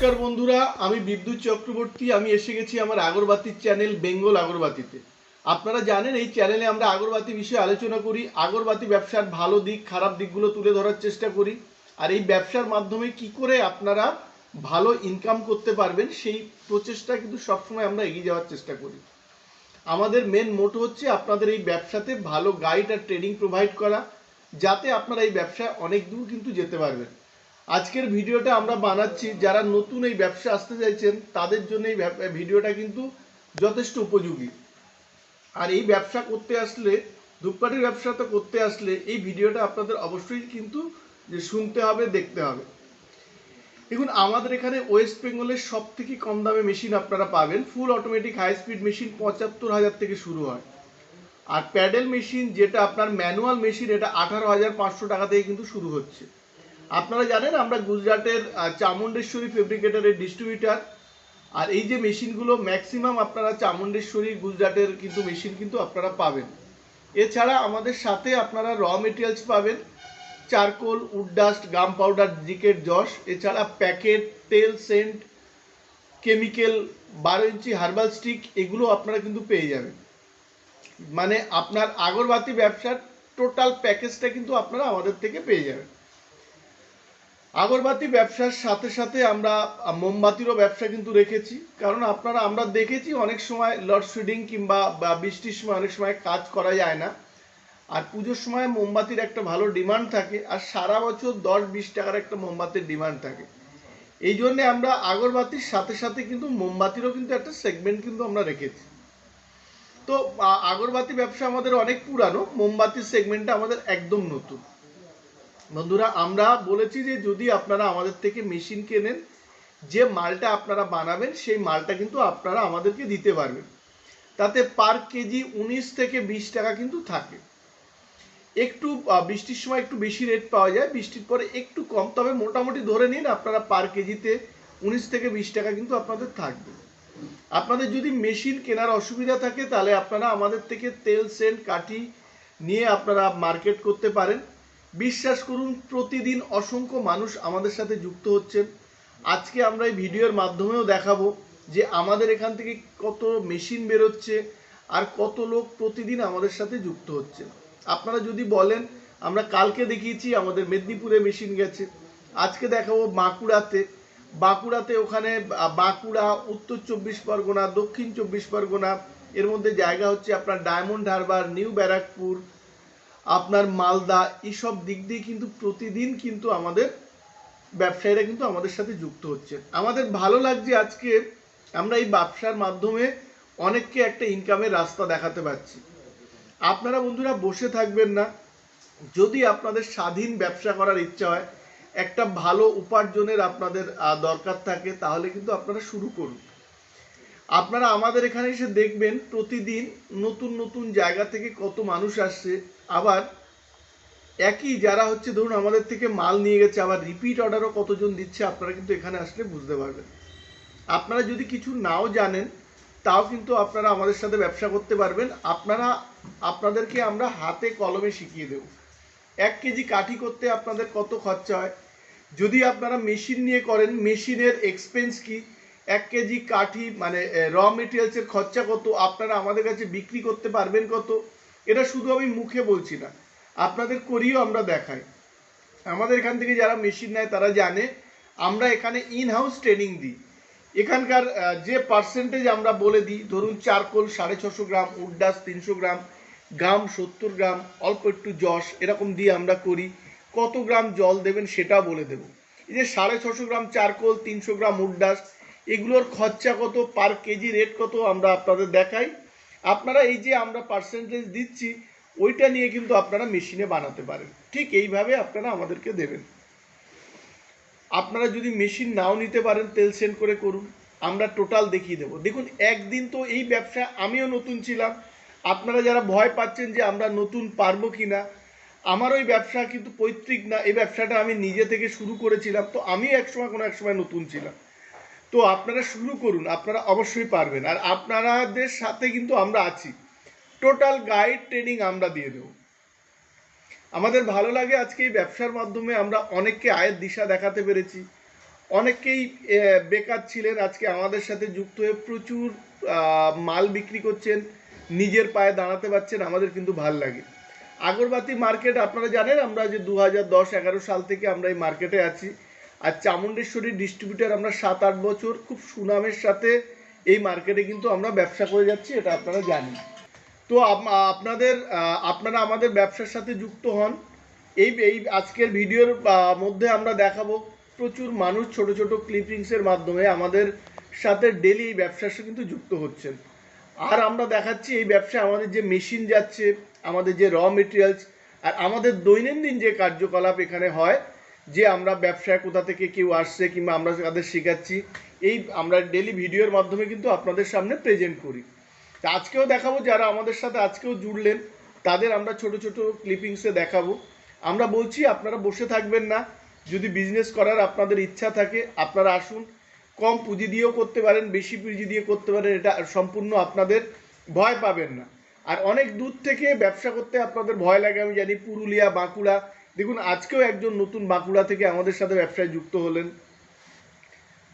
নমস্কার বন্ধুরা, আমি বিদ্যুৎ চক্রবর্তী। আমি এসে গেছি আমার আগরবাতির চ্যানেল বেঙ্গল আগরবাতিতে। আপনারা জানেন এই চ্যানেলে আমরা আগরবাতি বিষয়ে আলোচনা করি, আগরবাতি ব্যবসার ভালো দিক খারাপ দিকগুলো তুলে ধরার চেষ্টা করি, আর এই ব্যবসার মাধ্যমে কি করে আপনারা ভালো ইনকাম করতে পারবেন সেই প্রচেষ্টা কিন্তু সবসময় আমরা এগিয়ে যাওয়ার চেষ্টা করি। আমাদের মেন মোটো হচ্ছে আপনাদের এই ব্যবসাতে ভালো গাইড আর ট্রেনিং প্রোভাইড করা, যাতে আপনারা এই ব্যবসায় অনেক দূর কিন্তু যেতে পারবেন। আজকের ভিডিওটা আমরা বানাচ্ছি যারা নতুন এই ব্যবসা আসতে চাইছেন তাদের জন্য এই ভিডিওটা কিন্তু যথেষ্ট উপযোগী। আর এই ব্যবসা করতে আসলে, ধূপকাঠির ব্যবসাটা করতে আসলে এই ভিডিওটা আপনাদের অবশ্যই কিন্তু যে শুনতে হবে, দেখতে হবে। দেখুন, আমাদের এখানে ওয়েস্ট বেঙ্গলের সব থেকে কম দামে মেশিন আপনারা পাবেন। Full automatic high speed machine ৭৫,০০০ থেকে শুরু হয়, আর প্যাডেল মেশিন যেটা আপনার ম্যানুয়াল মেশিন এটা ১৮,৫০০ টাকা থেকে কিন্তু শুরু হচ্ছে। আপনারা জানেন আমরা গুজরাটের চামুণ্ডেশ্বরী ফেব্রিকেটারের ডিস্ট্রিবিউটার, আর এই যে মেশিনগুলো ম্যাক্সিমাম আপনারা চামুণ্ডেশ্বরী গুজরাটের কিন্তু মেশিন কিন্তু আপনারা পাবেন। এছাড়া আমাদের সাথে আপনারা র মেটেরিয়ালস পাবেন, charcoal, would dust, gum powder, briquette, Jos, এছাড়া প্যাকেট, তেল, সেন্ট, কেমিক্যাল, ১২ ইঞ্চি হার্বাল স্টিক, এগুলো আপনারা কিন্তু পেয়ে যাবেন। মানে আপনার আগরবাতি ব্যবসার টোটাল প্যাকেজটা কিন্তু আপনারা আমাদের থেকে পেয়ে যাবেন। আগরবাতি ব্যবসার সাথে সাথে আমরা মোমবাতিরও ব্যবসা কিন্তু রেখেছি, কারণ আমরা দেখেছি অনেক সময় লোডশেডিং কিংবা বৃষ্টির সময় অনেক সময় কাজ করা যায় না, আর পুজোর সময় মোমবাতির একটা ভালো ডিমান্ড থাকে, আর সারা বছর ১০-২০ টাকার একটা মোমবাতির ডিমান্ড থাকে। এই জন্যে আমরা আগরবাতির সাথে সাথে কিন্তু মোমবাতিরও কিন্তু একটা সেগমেন্ট কিন্তু আমরা রেখেছি। তো আগরবাতি ব্যবসা আমাদের অনেক পুরানো, মোমবাতির সেগমেন্টটা আমাদের একদম নতুন। বন্ধুরা, আমরা বলেছি যে যদি আপনারা আমাদের থেকে মেশিন কেনেন, যে মালটা আপনারা বানাবেন সেই মালটা কিন্তু আপনারা আমাদেরকে দিতে পারবেন। তাতে পার কেজি ১৯ থেকে ২০ টাকা কিন্তু থাকে। একটু বৃষ্টির সময় একটু বেশি রেট পাওয়া যায়, বৃষ্টির পরে একটু কম, তবে মোটামুটি ধরে নিন আপনারা পার কেজিতে ১৯ থেকে ২০ টাকা কিন্তু আপনাদের থাকবে। আপনাদের যদি মেশিন কেনার অসুবিধা থাকে তাহলে আপনারা আমাদের থেকে তেল, সেন্ট, কাঠি নিয়ে আপনারা মার্কেট করতে পারেন। বিশ্বাস করুন, প্রতিদিন অসংখ্য মানুষ আমাদের সাথে যুক্ত হচ্ছেন। আজকে আমরা এই ভিডিওর মাধ্যমেও দেখাবো যে আমাদের এখান থেকে কত মেশিন বেরোচ্ছে আর কত লোক প্রতিদিন আমাদের সাথে যুক্ত হচ্ছে। আপনারা যদি বলেন, আমরা কালকে দেখিয়েছি আমাদের মেদিনীপুরে মেশিন গেছে, আজকে দেখাবো বাঁকুড়াতে ওখানে বাঁকুড়া, উত্তর ২৪ পরগনা, দক্ষিণ ২৪ পরগনা, এর মধ্যে জায়গা হচ্ছে আপনার ডায়মন্ড হারবার, নিউ ব্যারাকপুর, আপনার মালদা, এইসব দিক দিয়ে কিন্তু প্রতিদিন কিন্তু আমাদের ব্যবসায়ীরা কিন্তু আমাদের সাথে যুক্ত হচ্ছে। আমাদের ভালো লাগছে আজকে আমরা এই ব্যবসার মাধ্যমে অনেককে একটা ইনকামের রাস্তা দেখাতে পারছি। আপনারা বন্ধুরা বসে থাকবেন না, যদি আপনাদের স্বাধীন ব্যবসা করার ইচ্ছা হয়, একটা ভালো উপার্জনের আপনাদের দরকার থাকে, তাহলে কিন্তু আপনারা শুরু করুন। আপনারা আমাদের এখানে এসে দেখবেন প্রতিদিন নতুন নতুন জায়গা থেকে কত মানুষ আসছে, আবার একই যারা হচ্ছে ধরুন আমাদের থেকে মাল নিয়ে গেছে আবার রিপিট অর্ডারও কতজন দিচ্ছে, আপনারা কিন্তু এখানে আসলে বুঝতে পারবেন। আপনারা যদি কিছু নাও জানেন তাও কিন্তু আপনারা আমাদের সাথে ব্যবসা করতে পারবেন। আপনাদেরকে আমরা হাতে কলমে শিখিয়ে দেব। ১ কেজি কাঠি করতে আপনাদের কত খরচা হয়, যদি আপনারা মেশিন নিয়ে করেন মেশিনের এক্সপেন্স কি, ১ কেজি কাঠি মানে র মেটেরিয়ালসের খরচা কত, আপনারা আমাদের কাছে বিক্রি করতে পারবেন কত। এটা শুধু আমি মুখে বলছি না, আপনাদের করিও আমরা দেখাই। আমাদের এখান থেকে যারা মেশিন নেয় তারা জানে আমরা এখানে ইন হাউস ট্রেনিং দিই। এখানকার যে পার্সেন্টেজ আমরা বলে দিই, ধরুন চারকোল 650 গ্রাম, উড ডাস্ট 300 গ্রাম, গাম 70 গ্রাম, অল্প একটু জস, এরকম দিয়ে আমরা করি। কত গ্রাম জল দেবেন সেটাও বলে দেবো। এই যে 650 গ্রাম চারকোল, 300 গ্রাম উড ডাস্ট, এগুলোর খরচা কত, পার কেজি রেট কত আমরা আপনাদের দেখাই। আপনারা এই যে আমরা পার্সেন্টেজ দিচ্ছি ওইটা নিয়ে কিন্তু আপনারা মেশিনে বানাতে পারেন। ঠিক এইভাবে আপনারা আমাদেরকে দেবেন। আপনারা যদি মেশিন নাও নিতে পারেন, তেল সেন্ড করে করুন, আমরা টোটাল দেখিয়ে দেবো। দেখুন, একদিন তো এই ব্যবসা আমিও নতুন ছিলাম। আপনারা যারা ভয় পাচ্ছেন যে আমরা নতুন পারবো কি না, আমার ওই ব্যবসা কিন্তু পৈতৃক না, এই ব্যবসাটা আমি নিজে থেকে শুরু করেছিলাম, তো আমি এক সময় নতুন ছিলাম। তো আপনারা শুরু করুন, আপনারা অবশ্যই পারবেন। আর আপনাদের সাথে কিন্তু আমরা আছি, টোটাল গাইড ট্রেনিং আমরা দিয়ে দেবো। আমাদের ভালো লাগে আজকে এই ব্যবসার মাধ্যমে আমরা অনেককে আয়ের দিশা দেখাতে পেরেছি, অনেকেই বেকার ছিলেন, আজকে আমাদের সাথে যুক্ত হয়ে প্রচুর মাল বিক্রি করছেন, নিজের পায়ে দাঁড়াতে পারছেন, আমাদের কিন্তু ভাল লাগে। আগরবাতি মার্কেট আপনারা জানেন আমরা যে 2010-11 সাল থেকে আমরা এই মার্কেটে আছি। আর চামুণ্ডেশ্বরীর ডিস্ট্রিবিউটার আমরা 7-8 বছর খুব সুনামের সাথে এই মার্কেটে কিন্তু আমরা ব্যবসা করে যাচ্ছি, এটা আপনারা জানেন। তো আপনারা আমাদের ব্যবসার সাথে যুক্ত হন। এই আজকের ভিডিওর মধ্যে আমরা দেখাবো প্রচুর মানুষ ছোট ছোট ক্লিপিংসের মাধ্যমে আমাদের সাথে ডেলি এই ব্যবসার সাথে কিন্তু যুক্ত হচ্ছেন। আর আমরা দেখাচ্ছি এই ব্যবসায় আমাদের যে মেশিন যাচ্ছে, আমাদের যে র মেটেরিয়ালস, আর আমাদের দৈনন্দিন যে কার্যকলাপ এখানে হয়, যে আমরা ব্যবসায় কোথা থেকে কেউ আসছে কিংবা আমরা তাদের শেখাচ্ছি, এই আমরা ডেলি ভিডিওর মাধ্যমে কিন্তু আপনাদের সামনে প্রেজেন্ট করি। আজকেও দেখাবো, যারা আমাদের সাথে আজকেও জুড়লেন তাদের আমরা ছোট ছোট ক্লিপিংসে দেখাবো। আমরা বলছি আপনারা বসে থাকবেন না, যদি বিজনেস করার আপনাদের ইচ্ছা থাকে আপনারা আসুন। কম পুঁজি দিয়েও করতে পারেন, বেশি পুঁজি দিয়ে করতে পারেন, এটা সম্পূর্ণ আপনাদের ভয় পাবেন না। আর অনেক দূর থেকে ব্যবসা করতে আপনাদের ভয় লাগে আমি জানি, পুরুলিয়া, বাঁকুড়া, দেখুন আজকেও একজন নতুন বাঁকুড়া থেকে আমাদের সাথে ব্যবসায় যুক্ত হলেন,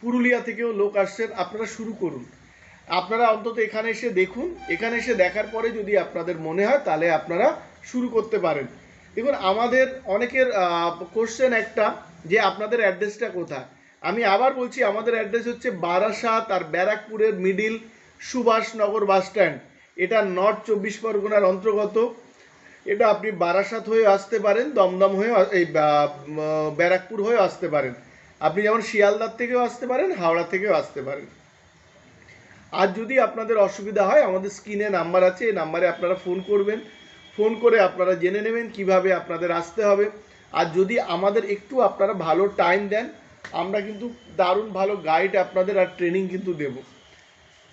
পুরুলিয়া থেকেও লোক আসছেন। আপনারা শুরু করুন, আপনারা অন্তত এখানে এসে দেখুন, এখানে এসে দেখার পরে যদি আপনাদের মনে হয় তাহলে আপনারা শুরু করতে পারেন। দেখুন আমাদের অনেকের কোশ্চেন একটা যে আপনাদের অ্যাড্রেসটা কোথায়। আমি আবার বলছি, আমাদের অ্যাড্রেস হচ্ছে বারাসাত আর ব্যারাকপুরের মিডিল সুভাষনগর বাস স্ট্যান্ড। এটা নর্থ 24 পরগনার অন্তর্গত। এটা আপনি বারাসাত হয়ে আসতে পারেন, দমদম হয়ে এই ব্যারাকপুর হয়ে আসতে পারেন, আপনি যেমন শিয়ালদার থেকেও আসতে পারেন, হাওড়া থেকেও আসতে পারেন। আর যদি আপনাদের অসুবিধা হয় আমাদের স্ক্রিনে নাম্বার আছে, এই নাম্বারে আপনারা ফোন করবেন, ফোন করে আপনারা জেনে নেবেন কিভাবে আপনাদের আসতে হবে। আর যদি আমাদের একটু আপনারা ভালো টাইম দেন, আমরা কিন্তু দারুণ ভালো গাইড আপনাদের আর ট্রেনিং কিন্তু দেব।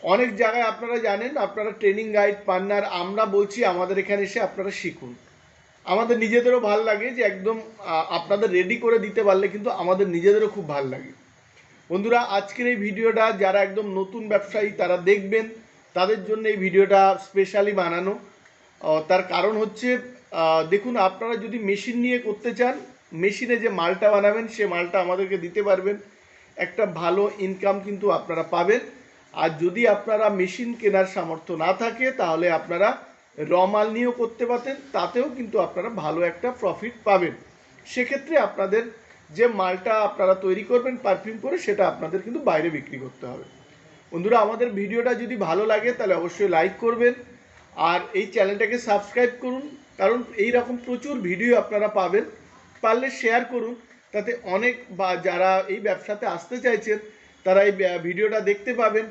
অনেক জায়গায় আপনারা জানেন আপনারা ট্রেনিং গাইড পান না, আর আমরা বলছি আমাদের এখানে এসে আপনারা শিখুন। আমাদের নিজেদেরও ভাল লাগে যে একদম আপনাদের রেডি করে দিতে পারলে কিন্তু আমাদের নিজেদেরও খুব ভাল লাগে। বন্ধুরা আজকের এই ভিডিওটা যারা একদম নতুন ব্যবসায়ী তারা দেখবেন, তাদের জন্য এই ভিডিওটা স্পেশালি বানানো। তার কারণ হচ্ছে দেখুন, আপনারা যদি মেশিন নিয়ে করতে চান, মেশিনে যে মালটা বানাবেন সে মালটা আমাদেরকে দিতে পারবেন, একটা ভালো ইনকাম কিন্তু আপনারা পাবেন। আর যদি আপনারা মেশিন কেনার সামর্থ্য না থাকে তাহলে আপনারা র মাল নিয়েও করতে পারতেন, তাতেও কিন্তু আপনারা ভালো একটা প্রফিট পাবেন। সেক্ষেত্রে আপনাদের যে মালটা আপনারা তৈরি করবেন পারফিউম করে, সেটা আপনাদের কিন্তু বাইরে বিক্রি করতে হবে। বন্ধুরা আমাদের ভিডিওটা যদি ভালো লাগে তাহলে অবশ্যই লাইক করবেন, আর এই চ্যানেলটাকে সাবস্ক্রাইব করুন, কারণ এই রকম প্রচুর ভিডিও আপনারা পাবেন। পারলে শেয়ার করুন, তাতে অনেক বা যারা এই ব্যবসাতে আসতে চাইছেন তারা এই ভিডিওটা দেখতে পাবেন,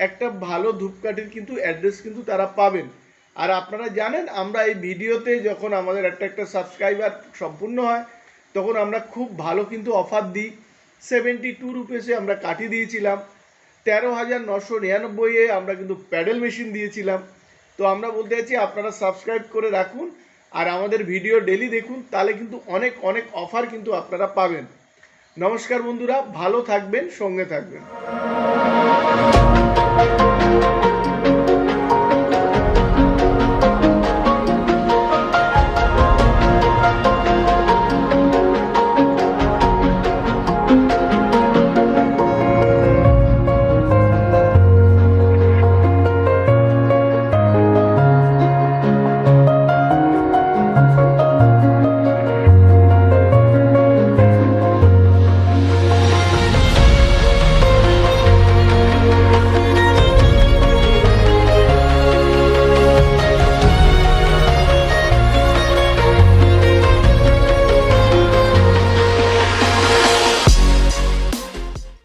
একটা ভালো ধূপকাঠির কিন্তু অ্যাড্রেস কিন্তু তারা পাবেন। আর আপনারা জানেন আমরা এই ভিডিওতে যখন আমাদের একটা সাবস্ক্রাইবার সম্পূর্ণ হয় তখন আমরা খুব ভালো কিন্তু অফার দিই। 72 রুপিসে আমরা কাঠি দিয়েছিলাম, 13,999-এ আমরা কিন্তু প্যাডেল মেশিন দিয়েছিলাম। তো আমরা বলতে চাইছি আপনারা সাবস্ক্রাইব করে রাখুন আর আমাদের ভিডিও ডেলি দেখুন, তাহলে কিন্তু অনেক অনেক অফার কিন্তু আপনারা পাবেন। নমস্কার বন্ধুরা, ভালো থাকবেন, সঙ্গে থাকবেন।